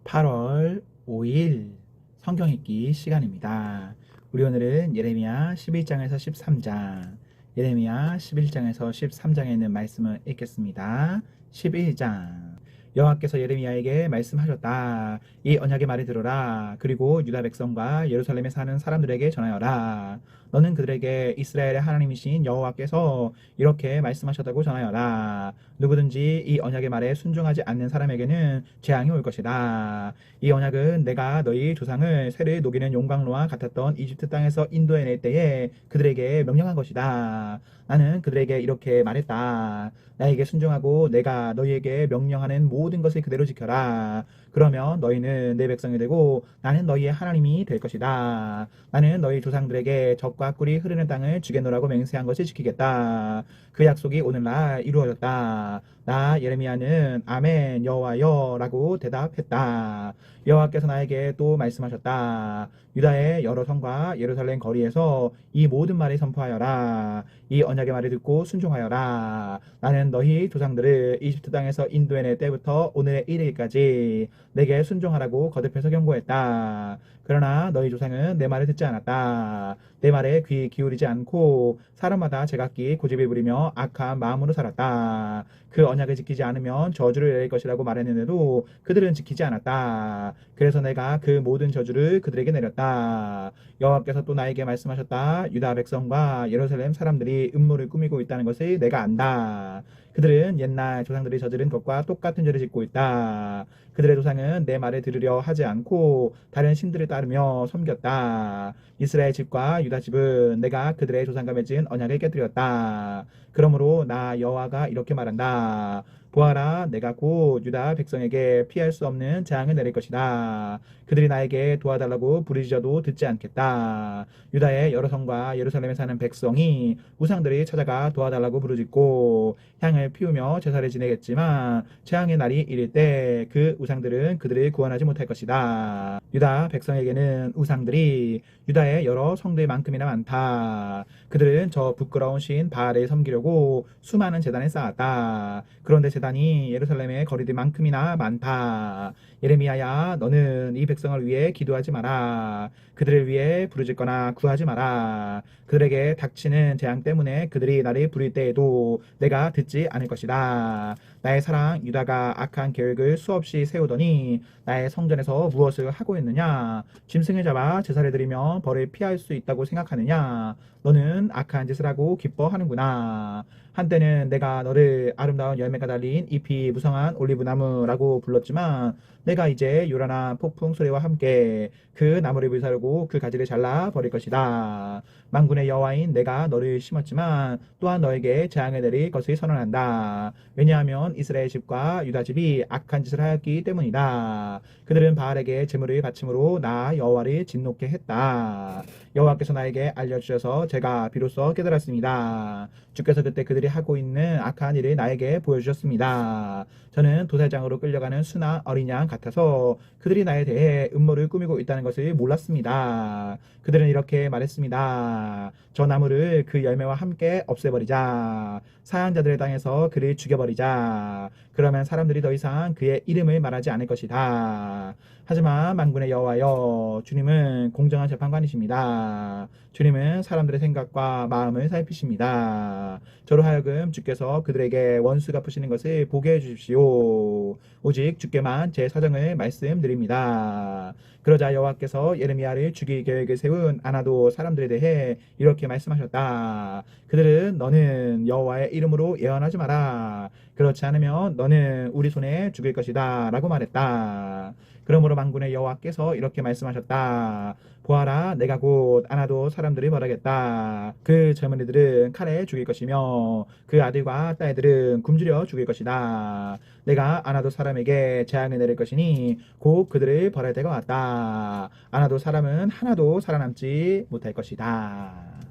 8월 5일 성경 읽기 시간입니다. 우리 오늘은 예레미야 11장에서 13장, 예레미야 11장에서 13장에 있는 말씀을 읽겠습니다. 11장. 여호와께서 예레미야에게 말씀하셨다. 이 언약의 말을 들어라. 그리고 유다 백성과 예루살렘에 사는 사람들에게 전하여라. 너는 그들에게 이스라엘의 하나님이신 여호와께서 이렇게 말씀하셨다고 전하여라. 누구든지 이 언약의 말에 순종하지 않는 사람에게는 재앙이 올 것이다. 이 언약은 내가 너희 조상을 새를 녹이는 용광로와 같았던 이집트 땅에서 인도해낼 때에 그들에게 명령한 것이다. 나는 그들에게 이렇게 말했다. 나에게 순종하고 내가 너희에게 명령하는 모든 것을 그대로 지켜라. 그러면 너희는 내 백성이 되고 나는 너희의 하나님이 될 것이다. 나는 너희 조상들에게 젖과 꿀이 흐르는 땅을 주겠노라고 맹세한 것을 지키겠다. 그 약속이 오늘날 이루어졌다. 나 예레미야는 아멘 여호와여라고 대답했다. 여호와께서 나에게 또 말씀하셨다. 유다의 여러 성과 예루살렘 거리에서 이 모든 말을 선포하여라. 이 언약의 말을 듣고 순종하여라. 나는 너희 조상들을 이집트 땅에서 인도해낼 때부터 오늘의 이르기까지 내게 순종하라고 거듭해서 경고했다. 그러나 너희 조상은 내 말을 듣지 않았다. 내 말에 귀 기울이지 않고 사람마다 제각기 고집을 부리며 악한 마음으로 살았다. 그 언약을 지키지 않으면 저주를 내릴 것이라고 말했는데도 그들은 지키지 않았다. 그래서 내가 그 모든 저주를 그들에게 내렸다. 여호와께서 또 나에게 말씀하셨다. 유다 백성과 예루살렘 사람들이 음모를 꾸미고 있다는 것을 내가 안다. 그들은 옛날 조상들이 저지른 것과 똑같은 죄를 짓고 있다. 그들의 조상은 내 말을 들으려 하지 않고 다른 신들을 따르며 섬겼다. 이스라엘 집과 유다 집은 내가 그들의 조상과 맺은 언약을 깨뜨렸다. 그러므로 나 여호와가 이렇게 말한다. 보아라, 내가 곧 유다 백성에게 피할 수 없는 재앙을 내릴 것이다. 그들이 나에게 도와달라고 부르짖어도 듣지 않겠다. 유다의 여러 성과 예루살렘에 사는 백성이 우상들이 찾아가 도와달라고 부르짖고 향을 피우며 제사를 지내겠지만 재앙의 날이 이를 때 그 우상들은 그들을 구원하지 못할 것이다. 유다 백성에게는 우상들이 유다의 여러 성들만큼이나 많다. 그들은 저 부끄러운 신 바알을 섬기려고 수많은 제단을 쌓았다. 그런데 제단이 예루살렘의 거리들만큼이나 많다. 예레미야야, 너는 이 백성을 위해 기도하지 마라. 그들을 위해 부르짖거나 구하지 마라. 그들에게 닥치는 재앙 때문에 그들이 나를 부를 때에도 내가 듣지 않을 것이다. 나의 사랑 유다가 악한 계획을 수없이 세우더니 나의 성전에서 무엇을 하고 있느냐? 짐승을 잡아 제사를 드리며 벌을 피할 수 있다고 생각하느냐? 너는 악한 짓을 하고 기뻐하는구나. 한때는 내가 너를 아름다운 열매가 달린 잎이 무성한 올리브나무라고 불렀지만 내가 이제 요란한 폭풍 소리와 함께 그 나무를 불사르고 그 가지를 잘라 버릴 것이다. 만군의 여호와인 내가 너를 심었지만 또한 너에게 재앙을 내릴 것을 선언한다. 왜냐하면 이스라엘 집과 유다 집이 악한 짓을 하였기 때문이다. 그들은 바알에게 제물을 바침으로 나 여호와를 진노케 했다. 여호와께서 나에게 알려주셔서 제가 비로소 깨달았습니다. 주께서 그때 그들이 하고 있는 악한 일을 나에게 보여주셨습니다. 저는 도살장으로 끌려가는 수나 어린 양 같아서 그들이 나에 대해 음모를 꾸미고 있다는 것을 몰랐습니다. 그들은 이렇게 말했습니다. 저 나무를 그 열매와 함께 없애버리자. 사양자들의 땅에서 그를 죽여버리자. 그러면 사람들이 더 이상 그의 이름을 말하지 않을 것이다. 하지만 만군의 여호와여, 주님은 공정한 재판관이십니다. 주님은 사람들의 생각과 마음을 살피십니다. 저로 하여금 주께서 그들에게 원수 갚으시는 것을 보게 해주십시오. 오직 주께만 제 사정을 말씀드립니다. 그러자 여호와께서 예레미야를 죽일 계획을 세운 아나도 사람들에 대해 이렇게 말씀하셨다. 그들은 너는 여호와의 이름으로 예언하지 마라. 그렇지 않으면 너는 우리 손에 죽을 것이다 라고 말했다. 그러므로 만군의 여호와께서 이렇게 말씀하셨다. 보아라, 내가 곧 아나도 사람들을 벌하겠다. 그 젊은이들은 칼에 죽일 것이며 그 아들과 딸들은 굶주려 죽일 것이다. 내가 아나도 사람에게 재앙을 내릴 것이니 곧 그들을 벌할 때가 왔다. 아나도 사람은 하나도 살아남지 못할 것이다.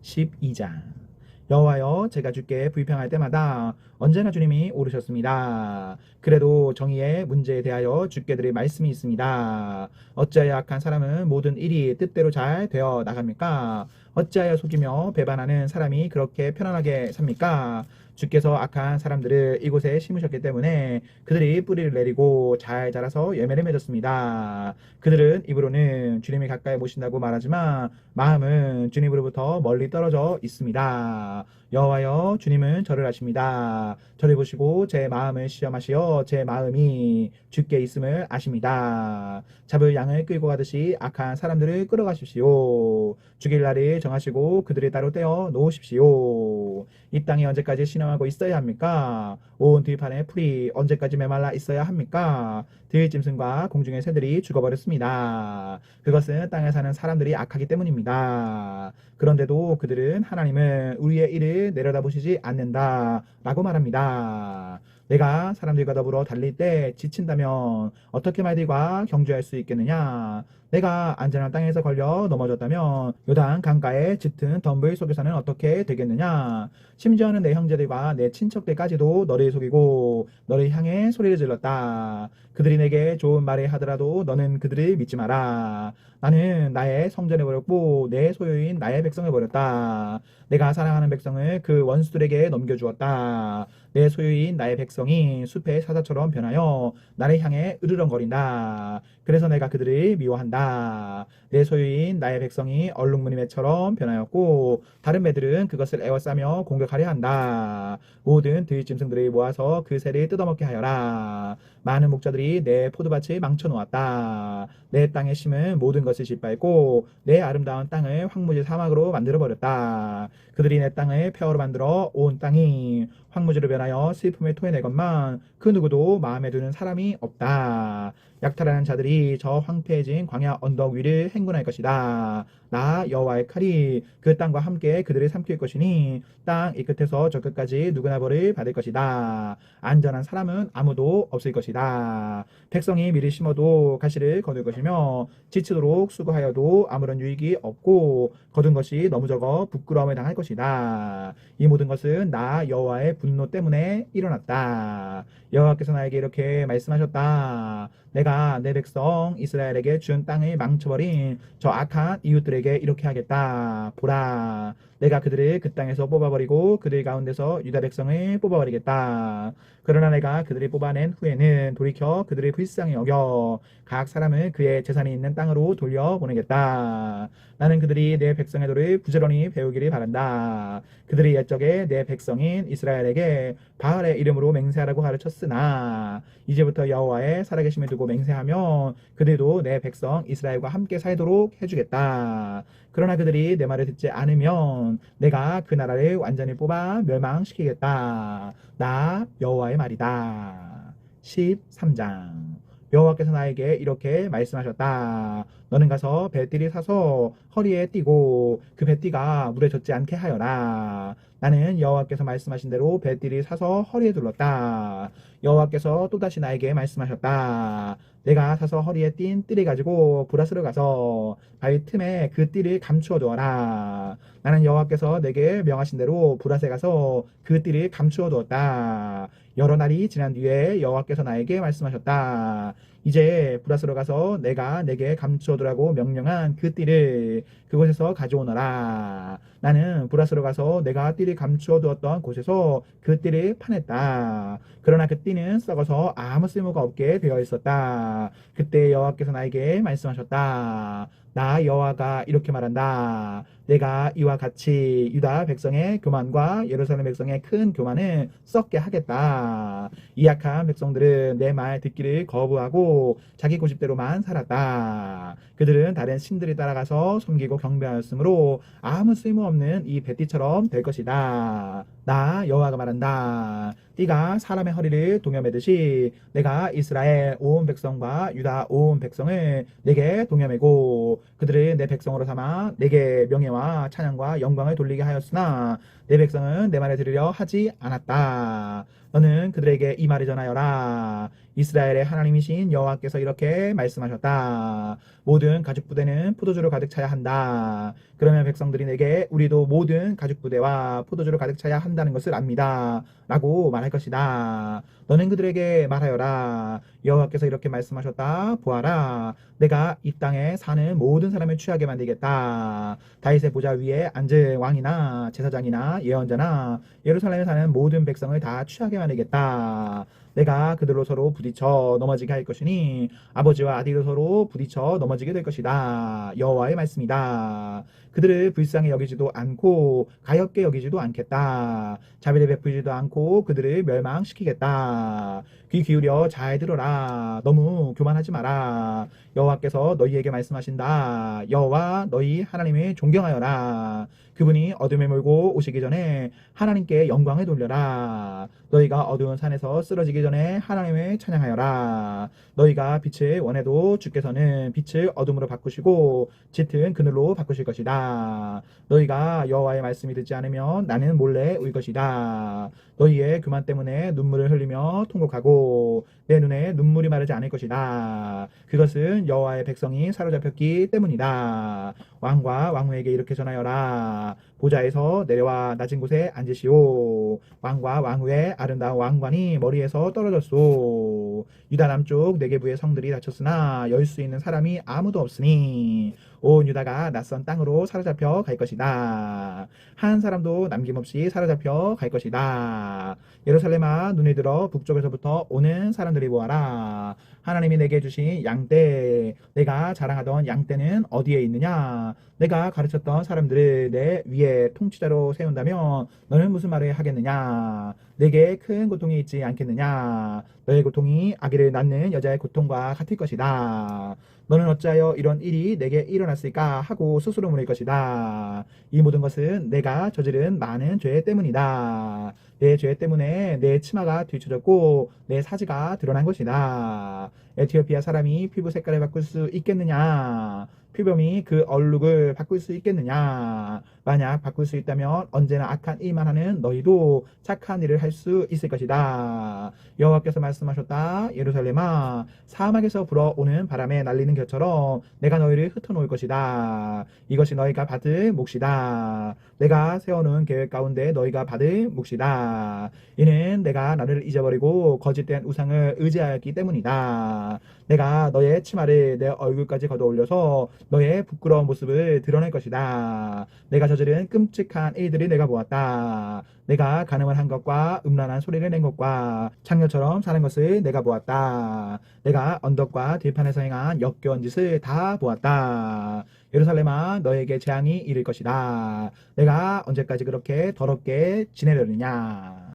12장. 여호와여, 제가 주께 불평할 때마다 언제나 주님이 오르셨습니다. 그래도 정의의 문제에 대하여 주께 드릴 말씀이 있습니다. 어찌하여 악한 사람은 모든 일이 뜻대로 잘 되어 나갑니까? 어찌하여 속이며 배반하는 사람이 그렇게 편안하게 삽니까? 주께서 악한 사람들을 이곳에 심으셨기 때문에 그들이 뿌리를 내리고 잘 자라서 열매를 맺었습니다. 그들은 입으로는 주님이 가까이 모신다고 말하지만 마음은 주님으로부터 멀리 떨어져 있습니다. 여호와여, 주님은 저를 아십니다. 저를 보시고 제 마음을 시험하시어 제 마음이 주께 있음을 아십니다. 잡을 양을 끌고 가듯이 악한 사람들을 끌어가십시오. 죽일 날을 정하시고 그들을 따로 떼어 놓으십시오. 이 땅이 언제까지 신음하고 있어야 합니까? 온 들판의 풀이 언제까지 메말라 있어야 합니까? 들짐승과 공중의 새들이 죽어버렸습니다. 그것은 땅에 사는 사람들이 악하기 때문입니다. 그런데도 그들은 하나님은 우리의 일을 내려다보시지 않는다 라고 말합니다. 내가 사람들과 더불어 달릴 때 지친다면 어떻게 말들과 경주할 수 있겠느냐? 내가 안전한 땅에서 걸려 넘어졌다면 요단 강가의 짙은 덤불 속에서는 어떻게 되겠느냐? 심지어는 내 형제들과 내 친척들까지도 너를 속이고 너를 향해 소리를 질렀다. 그들이 내게 좋은 말을 하더라도 너는 그들을 믿지 마라. 나는 나의 성전을 버렸고 내 소유인 나의 백성을 버렸다. 내가 사랑하는 백성을 그 원수들에게 넘겨주었다. 내 소유인 나의 백성이 숲의 사자처럼 변하여 나를 향해 으르렁거린다. 그래서 내가 그들을 미워한다. 내 소유인 나의 백성이 얼룩무늬매처럼 변하였고 다른 매들은 그것을 에워싸며 공격하려 한다. 모든 들짐승들을 모아서 그 새를 뜯어먹게 하여라. 많은 목자들이 내 포도밭을 망쳐놓았다. 내 땅에 심은 모든 것을 짓밟고 내 아름다운 땅을 황무지 사막으로 만들어버렸다. 그들이 내 땅을 폐허로 만들어 온 땅이 황무지로 변하여 슬픔을 토해내건만 그 누구도 마음에 드는 사람이 없다. 약탈하는 자들이 저 황폐해진 광야 언덕 위를 행군할 것이다. 나 여호와의 칼이 그 땅과 함께 그들을 삼킬 것이니 땅 이 끝에서 저 끝까지 누구나 벌을 받을 것이다. 안전한 사람은 아무도 없을 것이다. 백성이 미리 심어도 가시를 거둘 것이며 지치도록 수고하여도 아무런 유익이 없고 거둔 것이 너무 적어 부끄러움을 당할 것이다. 이 모든 것은 나 여호와의 분노 때문에 일어났다. 여호와께서 나에게 이렇게 말씀하셨다. 내가 내 백성 이스라엘에게 준 땅을 망쳐버린 저 악한 이웃들에게 이렇게 하겠다. 보라, 내가 그들을 그 땅에서 뽑아버리고 그들 가운데서 유다 백성을 뽑아버리겠다. 그러나 내가 그들을 뽑아낸 후에는 돌이켜 그들을 불쌍히 여겨 각 사람을 그의 재산이 있는 땅으로 돌려보내겠다. 나는 그들이 내 백성의 도를 부지런히 배우기를 바란다. 그들이 옛적에 내 백성인 이스라엘에게 바알의 이름으로 맹세하라고 가르쳤으나 이제부터 여호와의 살아계심을 두고 맹세하면 그들도 내 백성 이스라엘과 함께 살도록 해주겠다. 그러나 그들이 내 말을 듣지 않으면 내가 그 나라를 완전히 뽑아 멸망시키겠다. 나 여호와의 말이다. 13장. 여호와께서 나에게 이렇게 말씀하셨다. 너는 가서 배띠를 사서 허리에 띠고 그 배띠가 물에 젖지 않게 하여라. 나는 여호와께서 말씀하신 대로 배띠를 사서 허리에 둘렀다. 여호와께서 또다시 나에게 말씀하셨다. 내가 사서 허리에 띈 띠를 가지고 브라스로 가서 바위 틈에 그 띠를 감추어 두어라. 나는 여호와께서 내게 명하신 대로 브라스에 가서 그 띠를 감추어 두었다. 여러 날이 지난 뒤에 여호와께서 나에게 말씀하셨다. 이제 브라스로 가서 내가 내게 감추어두라고 명령한 그 띠를 그곳에서 가져오너라. 나는 브라스로 가서 내가 띠를 감추어 두었던 곳에서 그 띠를 파냈다. 그러나 그 띠는 썩어서 아무 쓸모가 없게 되어 있었다. 그때 여호와께서 나에게 말씀하셨다. 나 여호와가 이렇게 말한다. 내가 이와 같이 유다 백성의 교만과 예루살렘 백성의 큰 교만을 썩게 하겠다. 이 약한 백성들은 내 말 듣기를 거부하고 자기 고집대로만 살았다. 그들은 다른 신들을 따라가서 섬기고 경배하였으므로 아무 쓸모없는 이 뱃띠처럼 될 것이다. 나 여호와가 말한다. 띠가 사람의 허리를 동여매듯이 내가 이스라엘 온 백성과 유다 온 백성을 내게 동여매고 그들을 내 백성으로 삼아 내게 명예와 찬양과 영광을 돌리게 하였으나 내 백성은 내 말을 들으려 하지 않았다. 너는 그들에게 이 말을 전하여라. 이스라엘의 하나님이신 여호와께서 이렇게 말씀하셨다. 모든 가죽 부대는 포도주로 가득 차야 한다. 그러면 백성들이 내게 우리도 모든 가죽 부대와 포도주로 가득 차야 한다는 것을 압니다. 라고 말할 것이다. 너는 그들에게 말하여라. 여호와께서 이렇게 말씀하셨다. 보아라. 내가 이 땅에 사는 모든 사람을 취하게 만들겠다. 다윗의 보좌 위에 앉을 왕이나 제사장이나 예언자나 예루살렘에 사는 모든 백성을 다 취하게 만들겠다. 내가 그들로 서로 부딪혀 넘어지게 할 것이니 아버지와 아들로 서로 부딪혀 넘어지게 될 것이다. 여호와의 말씀이다. 그들을 불쌍히 여기지도 않고 가엾게 여기지도 않겠다. 자비를 베풀지도 않고 그들을 멸망시키겠다. 귀 기울여 잘 들어라. 너무 교만하지 마라. 여호와께서 너희에게 말씀하신다. 여호와 너희 하나님을 존경하여라. 그분이 어둠에 몰고 오시기 전에 하나님께 영광을 돌려라. 너희가 어두운 산에서 쓰러지기 전에 하나님을 찬양하여라. 너희가 빛을 원해도 주께서는 빛을 어둠으로 바꾸시고 짙은 그늘로 바꾸실 것이다. 너희가 여호와의 말씀이 듣지 않으면 나는 몰래 울 것이다. 너희의 교만 때문에 눈물을 흘리며 통곡하고 내 눈에 눈물이 마르지 않을 것이다. 그것은 여호와의 백성이 사로잡혔기 때문이다. 왕과 왕후에게 이렇게 전하여라. 보좌에서 내려와 낮은 곳에 앉으시오. 왕과 왕후의 아름다운 왕관이 머리에서 떨어졌소. 유다 남쪽 네게부의 성들이 닫혔으나 열 수 있는 사람이 아무도 없으니 온 유다가 낯선 땅으로 사로잡혀 갈 것이다. 한 사람도 남김없이 사로잡혀 갈 것이다. 예루살렘아 눈을 들어 북쪽에서부터 오는 사람들이 보아라. 하나님이 내게 주신 양떼, 내가 자랑하던 양떼는 어디에 있느냐? 내가 가르쳤던 사람들을 내 위에 통치자로 세운다면 너는 무슨 말을 하겠느냐? 내게 큰 고통이 있지 않겠느냐? 너의 고통이 아기를 낳는 여자의 고통과 같을 것이다. 너는 어찌하여 이런 일이 내게 일어났을까 하고 스스로 물을 것이다. 이 모든 것은 내가 저지른 많은 죄 때문이다. 내 죄 때문에 내 치마가 뒤쳐졌고 내 사지가 드러난 것이다. 에티오피아 사람이 피부 색깔을 바꿀 수 있겠느냐? 표범이 그 얼룩을 바꿀 수 있겠느냐? 만약 바꿀 수 있다면 언제나 악한 일만 하는 너희도 착한 일을 할 수 있을 것이다. 여호와께서 말씀하셨다. 예루살렘아, 사막에서 불어오는 바람에 날리는 겨처럼 내가 너희를 흩어놓을 것이다. 이것이 너희가 받을 몫이다. 내가 세워놓은 계획 가운데 너희가 받을 몫이다. 이는 내가 나를 잊어버리고 거짓된 우상을 의지하였기 때문이다. 내가 너의 치마를 내 얼굴까지 걷어올려서 너의 부끄러운 모습을 드러낼 것이다. 내가 저지른 끔찍한 일들이 내가 보았다. 내가 간음을 한 것과 음란한 소리를 낸 것과 창녀처럼 사는 것을 내가 보았다. 내가 언덕과 들판에서 행한 역겨운 짓을 다 보았다. 예루살렘아, 너에게 재앙이 이를 것이다. 내가 언제까지 그렇게 더럽게 지내려느냐?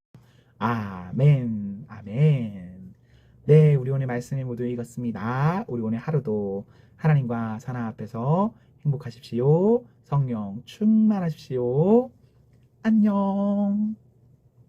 아멘, 아멘. 네, 우리 오늘 말씀이 모두 읽었습니다. 우리 오늘 하루도 하나님과 사랑 앞에서 행복하십시오. 성령 충만하십시오. 안녕.